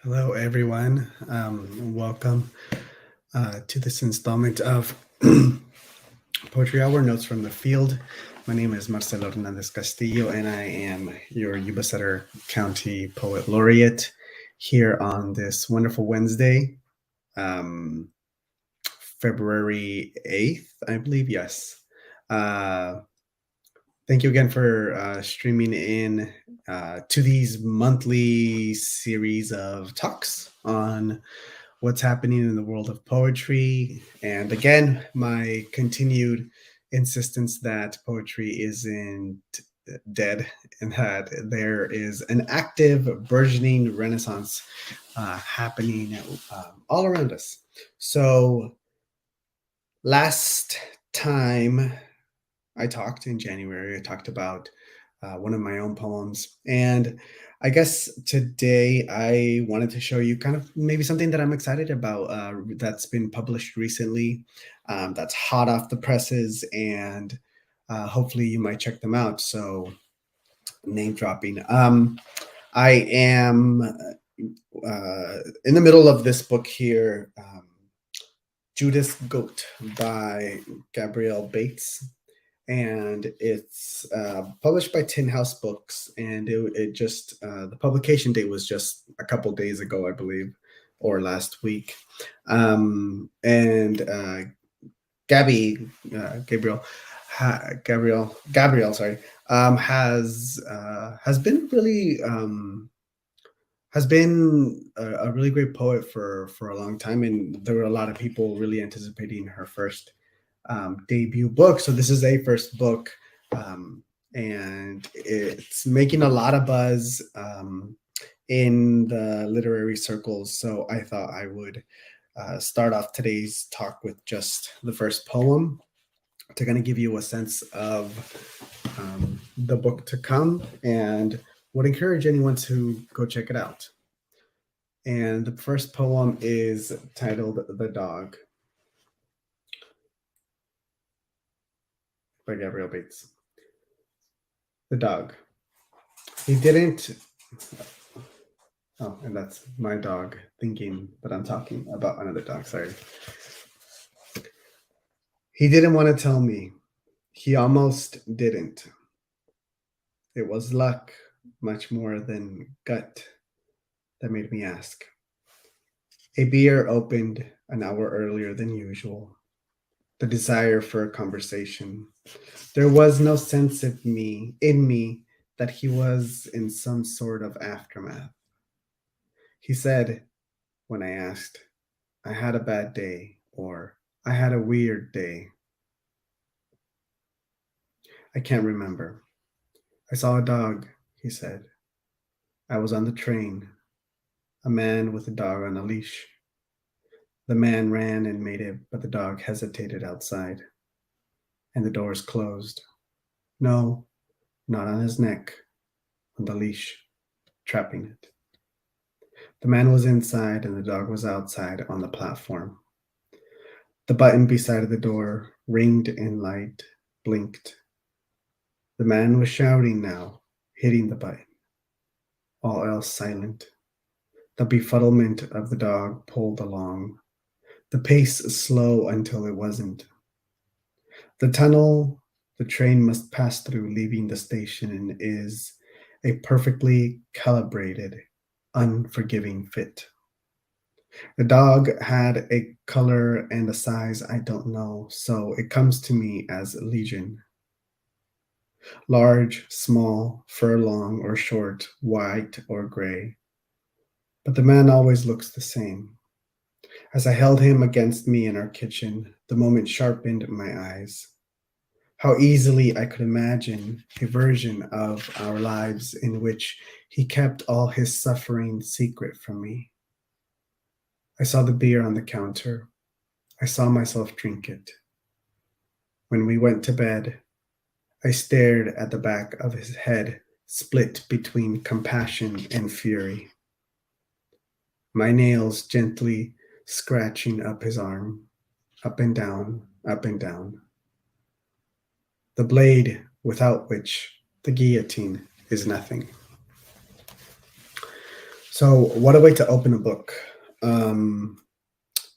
Hello, everyone. Welcome to this installment of Poetry Hour Notes from the Field. My name is Marcelo Hernandez Castillo, and I am your Yuba Sutter County Poet Laureate here on this wonderful Wednesday, um, February 8th, I believe. Yes. Uh, Thank you again for streaming in to these monthly series of talks on what's happening in the world of poetry. And again, my continued insistence that poetry isn't dead and that there is an active, burgeoning renaissance happening all around us. So, last time I talked in January, I talked about one of my own poems. And I guess today I wanted to show you kind of maybe something that I'm excited about that's been published recently, that's hot off the presses, and hopefully you might check them out. So, name dropping. I am in the middle of this book here, Judas Goat by Gabrielle Bates, and it's published by Tin House Books, and it just the publication date was just a couple days ago, I believe, or last week. And Gabby Gabriel Gabrielle, sorry, has been really has been a really great poet for a long time, and there were a lot of people really anticipating her first debut book. So this is a first book, and it's making a lot of buzz in the literary circles. So I thought I would start off today's talk with just the first poem to kind of give you a sense of the book to come, and would encourage anyone to go check it out. And the first poem is titled The Dog by Gabrielle Bates. The dog. He didn't. Oh, and that's my dog thinking that I'm talking about another dog. Sorry. He didn't want to tell me. He almost didn't. It was luck, much more than gut, that made me ask. A beer opened an hour earlier than usual. The desire for a conversation. There was no sense of in me, that he was in some sort of aftermath. He said, when I asked, I had a bad day, or I had a weird day. I can't remember. I saw a dog, he said. I was on the train. A man with a dog on a leash. The man ran and made it, but the dog hesitated outside. And the doors closed. No, not on his neck, on the leash, trapping it. The man was inside and the dog was outside on the platform. The button beside the door ringed in light, blinked. The man was shouting now, hitting the button. All else silent. The befuddlement of the dog pulled along, the pace slow until it wasn't. The tunnel the train must pass through leaving the station is a perfectly calibrated, unforgiving fit. The dog had a color and a size I don't know, so it comes to me as legion. Large, small, fur long or short, white or gray. But the man always looks the same. As I held him against me in our kitchen, the moment sharpened my eyes. How easily I could imagine a version of our lives in which he kept all his suffering secret from me. I saw the beer on the counter. I saw myself drink it. When we went to bed, I stared at the back of his head, split between compassion and fury. My nails gently scratching up his arm, up and down, up and down. The blade without which the guillotine is nothing. So, what a way to open a book.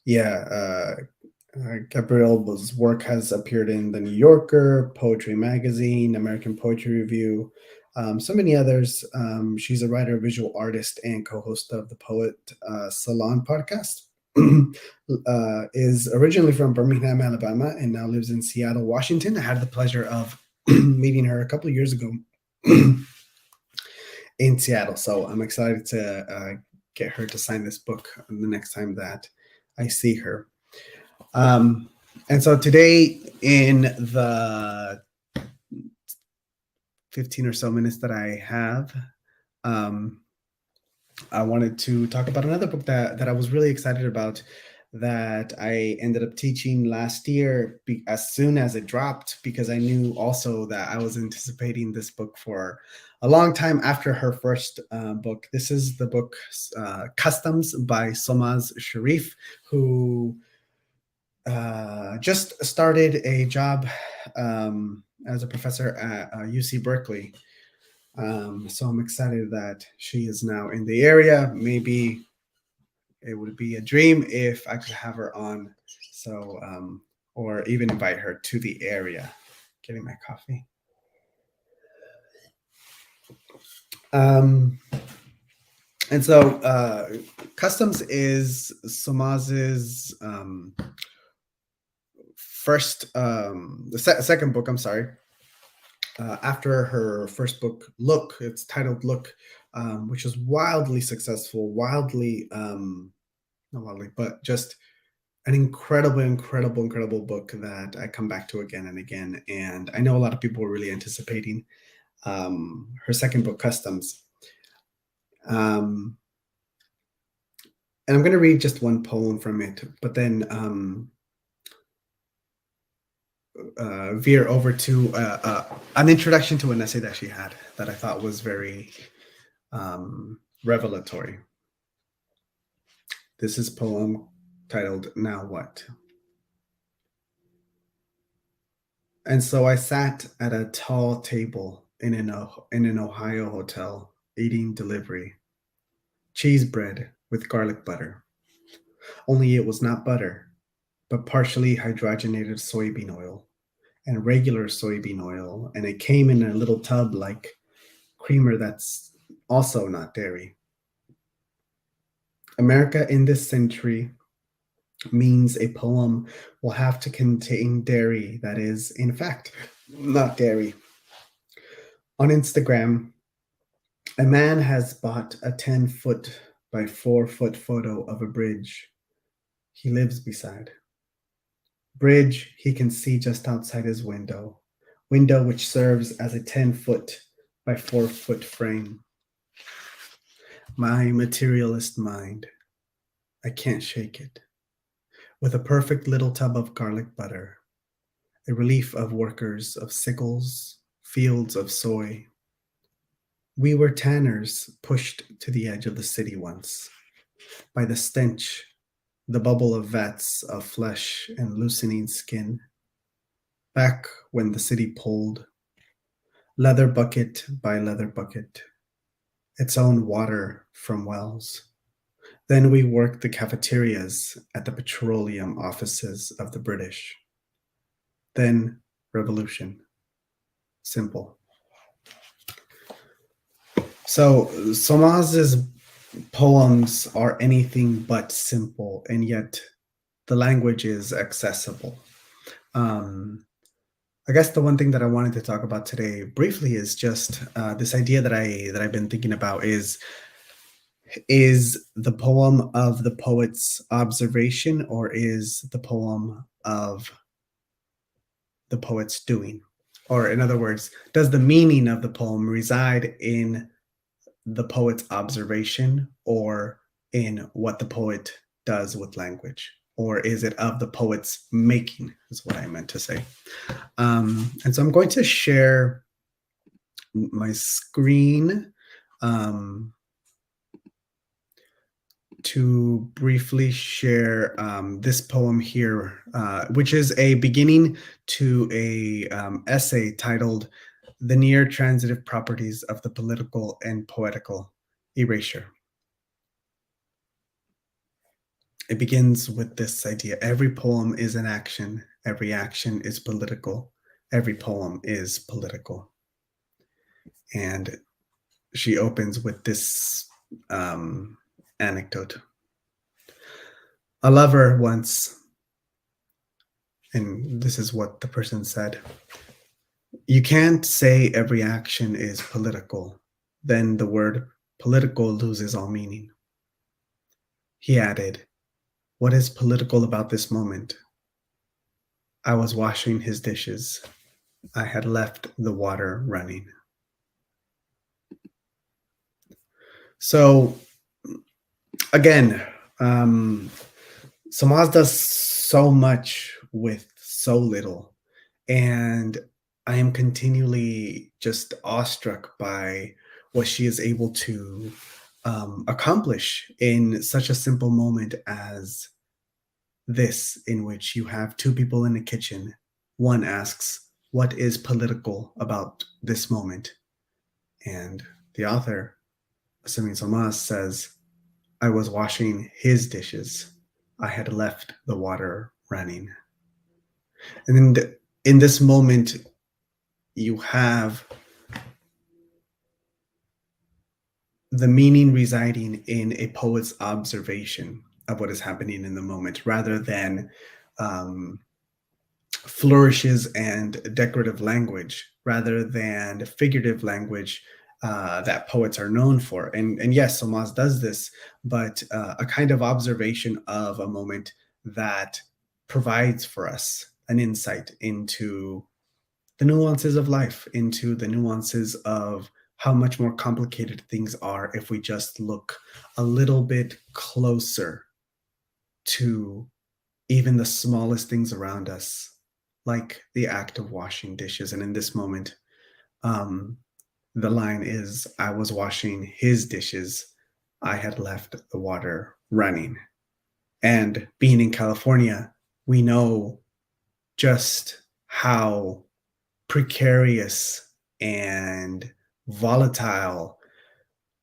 Yeah, Gabrielle's work has appeared in The New Yorker, Poetry Magazine, American Poetry Review, so many others. She's a writer, visual artist, and co host of the Poet Salon podcast. Is originally from Birmingham, Alabama, and now lives in Seattle, Washington. I had the pleasure of meeting her a couple of years ago in Seattle. So I'm excited to get her to sign this book the next time that I see her. And so today, in the 15 or so minutes that I have, I wanted to talk about another book that I was really excited about, that I ended up teaching last year as soon as it dropped, because I knew also that I was anticipating this book for a long time after her first book. This is the book Customs by Solmaz Sharif, who just started a job as a professor at UC Berkeley. So I'm excited that she is now in the area. Maybe it would be a dream if I could have her on. So, or even invite her to the area. Getting my coffee. And so, Customs is Solmaz's second book. I'm sorry. After her first book, Look, it's titled Look, which was wildly successful, not wildly, but just an incredible book that I come back to again and again. And I know a lot of people were really anticipating her second book, Customs. And I'm going to read just one poem from it, but then veer over to an introduction to an essay that she had that I thought was very revelatory. This is a poem titled Now What? And so I sat at a tall table in an Ohio hotel, eating delivery. Cheese bread with garlic butter. Only it was not butter, but partially hydrogenated soybean oil and regular soybean oil, and it came in a little tub like creamer that's also not dairy. America in this century means a poem will have to contain dairy that is, in fact, not dairy. On Instagram, a man has bought a 10-foot by 4-foot photo of a bridge he lives beside. Bridge he can see just outside his window which serves as a 10-foot by 4-foot frame. My materialist mind, I can't shake it. With a perfect little tub of garlic butter, a relief of workers of sickles, fields of soy. We were tanners pushed to the edge of the city once, by the stench, the bubble of vats of flesh and loosening skin. Back when the city pulled, leather bucket by leather bucket, its own water from wells. Then we worked the cafeterias at the petroleum offices of the British. Then revolution. Simple. So Solmaz's poems are anything but simple, and yet the language is accessible. I guess the one thing that I wanted to talk about today briefly is just this idea that I've been thinking about is the poem of the poet's observation, or is the poem of the poet's doing? Or in other words, does the meaning of the poem reside in the poet's observation or in what the poet does with language? Or is it of the poet's making, is what I meant to say. And so I'm going to share my screen to briefly share this poem here, which is a beginning to a essay titled "The Near Transitive Properties of the Political and Poetical Erasure." it begins with this idea: every poem is an action, every action is political, every poem is political. And she opens with this anecdote. A lover once, and this is what the person said: you can't say every action is political, then the word political loses all meaning. He added, what is political about this moment? I was washing his dishes. I had left the water running. So again, Samaz does so much with so little. And I am continually just awestruck by what she is able to accomplish in such a simple moment as this, in which you have two people in a kitchen. One asks, what is political about this moment? And the author, assuming Samaz, says, I was washing his dishes. I had left the water running. And then in this moment, you have the meaning residing in a poet's observation of what is happening in the moment, rather than flourishes and decorative language, rather than figurative language that poets are known for. And yes, Samaz does this, but a kind of observation of a moment that provides for us an insight into the nuances of life, into the nuances of how much more complicated things are if we just look a little bit closer to even the smallest things around us, like the act of washing dishes. And in this moment, the line is, I was washing his dishes. I had left the water running. And being in California, we know just how precarious and volatile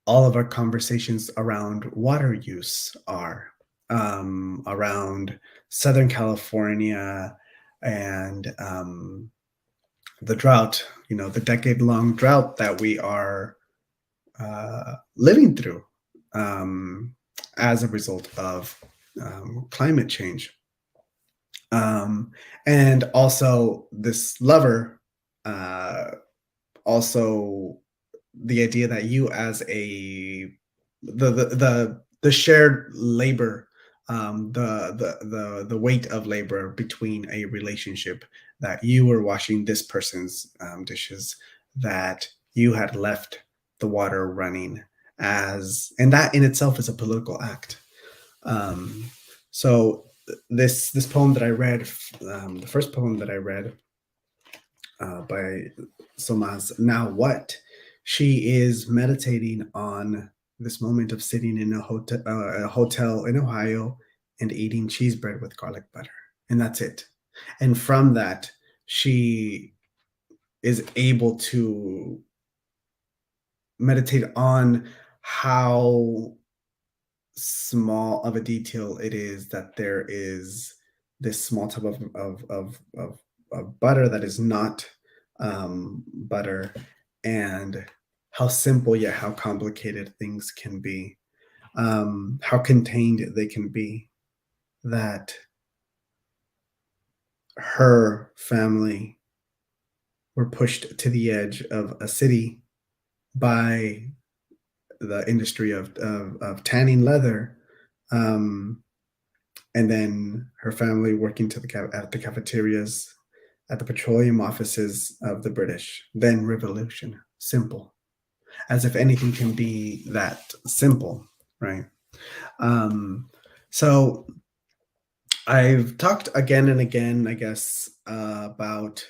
all of our conversations around water use are, around Southern California and the drought, the decade-long drought that we are living through as a result of climate change. And also this lover, also the idea that you as the shared labor, the weight of labor between a relationship, that you were washing this person's dishes, that you had left the water running, and that in itself is a political act. So this poem that I read, the first poem that I read by Somaz, Now What? She is meditating on this moment of sitting in a hotel in Ohio and eating cheese bread with garlic butter. And that's it. And from that, she is able to meditate on how small of a detail it is that there is this small tub of butter that is not butter, and how simple yet how complicated things can be, how contained they can be, that her family were pushed to the edge of a city by the industry of tanning leather, and then her family working at the cafeterias, at the petroleum offices of the British. Then revolution. Simple. As if anything can be that simple, right? So I've talked again and again, I guess, about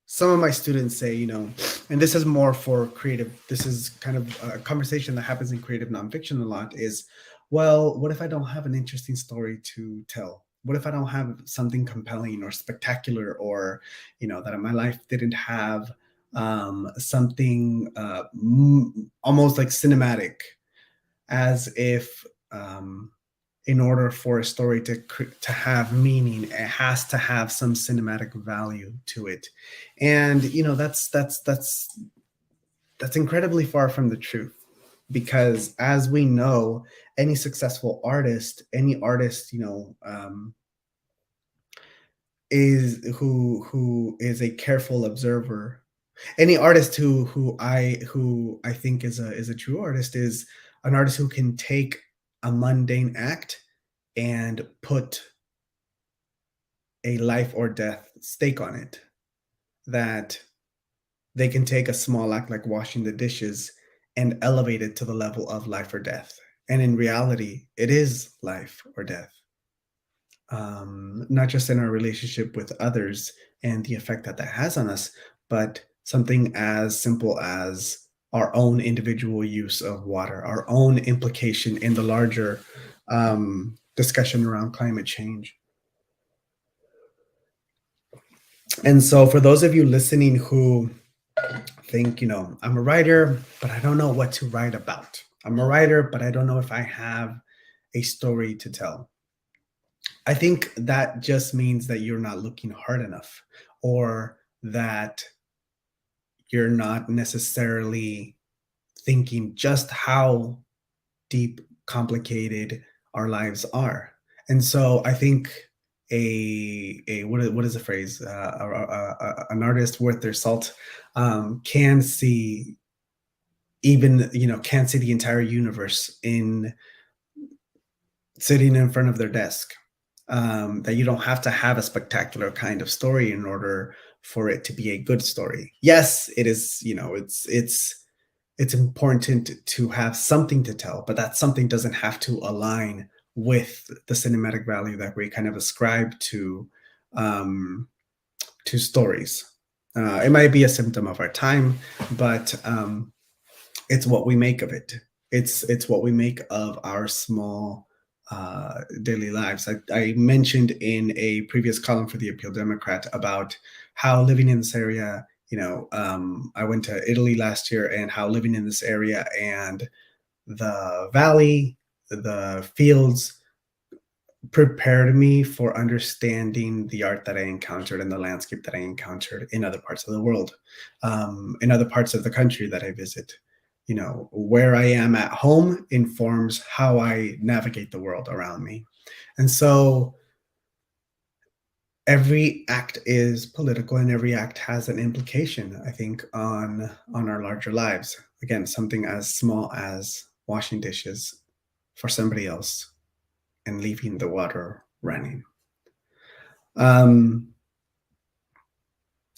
some of my students say, and this is more for creative, this is kind of a conversation that happens in creative nonfiction a lot, is, well, what if I don't have an interesting story to tell? What if I don't have something compelling or spectacular, or, that my life didn't have something almost like cinematic, as if in order for a story to have meaning, it has to have some cinematic value to it. And that's incredibly far from the truth, because as we know, any successful artist, any artist, who is a careful observer, any artist who I think is a true artist, is an artist who can take a mundane act and put a life or death stake on it. That they can take a small act like washing the dishes and elevate it to the level of life or death. And in reality, it is life or death. Not just in our relationship with others and the effect that that has on us, but something as simple as our own individual use of water, our own implication in the larger discussion around climate change. And so, for those of you listening who think, I'm a writer, but I don't know what to write about. I'm a writer, but I don't know if I have a story to tell. I think that just means that you're not looking hard enough, or that you're not necessarily thinking just how deep, complicated our lives are. And so I think what is the phrase? An artist worth their salt can see, even can see the entire universe in sitting in front of their desk. That you don't have to have a spectacular kind of story in order for it to be a good story. Yes, it is. It's important to have something to tell, but that something doesn't have to align with the cinematic value that we kind of ascribe to stories. It might be a symptom of our time, but it's what we make of it. It's what we make of our small daily lives. I mentioned in a previous column for the Appeal Democrat about how living in this area, I went to Italy last year, and how living in this area and the valley, the fields, prepared me for understanding the art that I encountered and the landscape that I encountered in other parts of the world, in other parts of the country that I visit. Where I am at home informs how I navigate the world around me. And so every act is political, and every act has an implication, I think, on our larger lives. Again, something as small as washing dishes for somebody else and leaving the water running.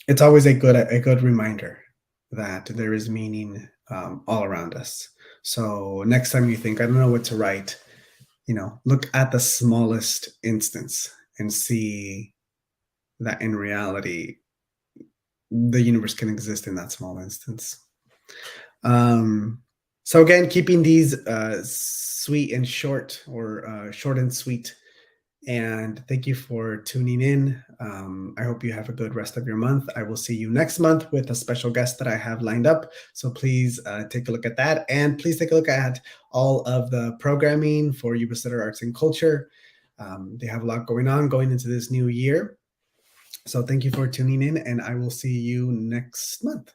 It's always a good reminder that there is meaning all around us. So next time you think, I don't know what to write, look at the smallest instance and see that in reality, the universe can exist in that small instance. So again, keeping these sweet and short, or short and sweet. And thank you for tuning in. I hope you have a good rest of your month. I will see you next month with a special guest that I have lined up. So please take a look at that. And please take a look at all of the programming for YubaSutterArts&Culture. They have a lot going on going into this new year. So thank you for tuning in, and I will see you next month.